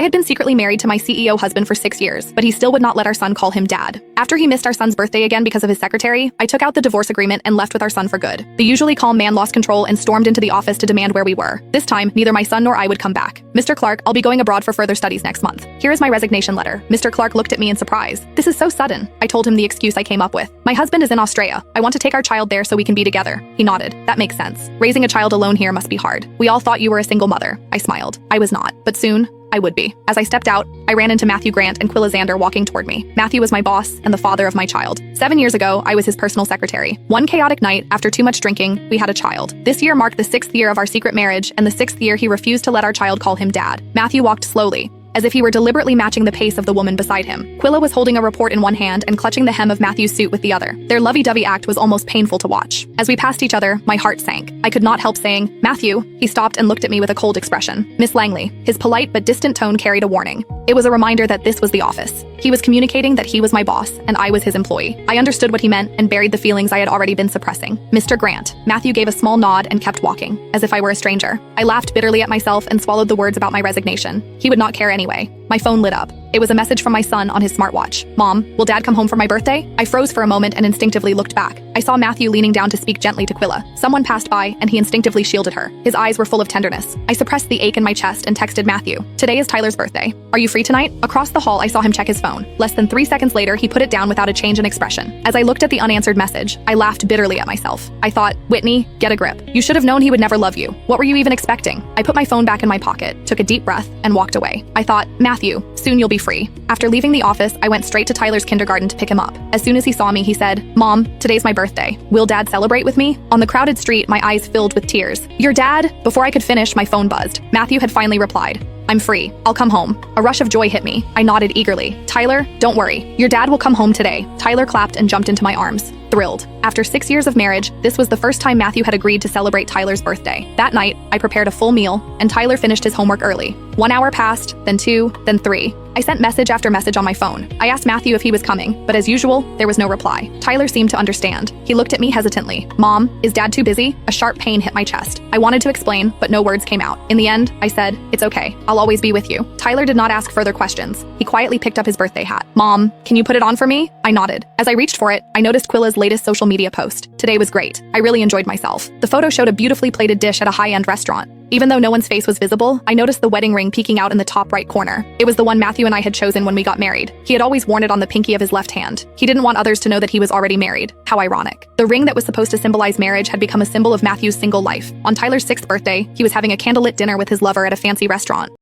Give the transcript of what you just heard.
I had been secretly married to my CEO husband for 6 years, but he still would not let our son call him dad. After he missed our son's birthday again because of his secretary, I took out the divorce agreement and left with our son for good. The usually calm man lost control and stormed into the office to demand where we were. This time, neither my son nor I would come back. Mr. Clark, I'll be going abroad for further studies next month. Here is my resignation letter. Mr. Clark looked at me in surprise. This is so sudden. I told him the excuse I came up with. My husband is in Australia. I want to take our child there so we can be together. He nodded. That makes sense. Raising a child alone here must be hard. We all thought you were a single mother. I smiled. I was not, but soon, I would be. As I stepped out, I ran into Matthew Grant and Quilla Xander walking toward me. Matthew was my boss and the father of my child. 7 years ago, I was his personal secretary. One chaotic night, after too much drinking, we had a child. This year marked the 6th year of our secret marriage and the 6th year he refused to let our child call him dad. Matthew walked slowly, as if he were deliberately matching the pace of the woman beside him. Quilla was holding a report in one hand and clutching the hem of Matthew's suit with the other. Their lovey-dovey act was almost painful to watch. As we passed each other, my heart sank. I could not help saying, "Matthew." He stopped and looked at me with a cold expression. "Miss Langley." His polite but distant tone carried a warning. It was a reminder that this was the office. He was communicating that he was my boss and I was his employee. I understood what he meant and buried the feelings I had already been suppressing. "Mr. Grant." Matthew gave a small nod and kept walking, as if I were a stranger. I laughed bitterly at myself and swallowed the words about my resignation. He would not care anyway. My phone lit up. It was a message from my son on his smartwatch. "Mom, will Dad come home for my birthday?" I froze for a moment and instinctively looked back. I saw Matthew leaning down to speak gently to Quilla. Someone passed by and he instinctively shielded her. His eyes were full of tenderness. I suppressed the ache in my chest and texted Matthew. "Today is Tyler's birthday. Are you free tonight?" Across the hall, I saw him check his phone. Less than 3 seconds later, he put it down without a change in expression. As I looked at the unanswered message, I laughed bitterly at myself. I thought, "Whitney, get a grip. You should have known he would never love you. What were you even expecting?" I put my phone back in my pocket, took a deep breath, and walked away. I thought, "Matthew, soon you'll be free." After leaving the office, I went straight to Tyler's kindergarten to pick him up. As soon as he saw me, he said, "Mom, today's my birthday. Will Dad celebrate with me?" On the crowded street, my eyes filled with tears. "Your dad?" Before I could finish, my phone buzzed. Matthew had finally replied. "I'm free. I'll come home." A rush of joy hit me. I nodded eagerly. "Tyler, don't worry. Your dad will come home today." Tyler clapped and jumped into my arms, thrilled. After 6 years of marriage, this was the first time Matthew had agreed to celebrate Tyler's birthday. That night, I prepared a full meal, and Tyler finished his homework early. 1 hour passed, then 2, then 3. I sent message after message on my phone. I asked Matthew if he was coming, but as usual, there was no reply. Tyler seemed to understand. He looked at me hesitantly. "Mom, is Dad too busy?" A sharp pain hit my chest. I wanted to explain, but no words came out. In the end, I said, "It's okay. I'll always be with you." Tyler did not ask further questions. He quietly picked up his birthday hat. "Mom, can you put it on for me?" I nodded. As I reached for it, I noticed Quilla's latest social media post. "Today was great. I really enjoyed myself." The photo showed a beautifully plated dish at a high-end restaurant. Even though no one's face was visible, I noticed the wedding ring peeking out in the top right corner. It was the one Matthew and I had chosen when we got married. He had always worn it on the pinky of his left hand. He didn't want others to know that he was already married. How ironic. The ring that was supposed to symbolize marriage had become a symbol of Matthew's single life. On Tyler's 6th birthday, he was having a candlelit dinner with his lover at a fancy restaurant.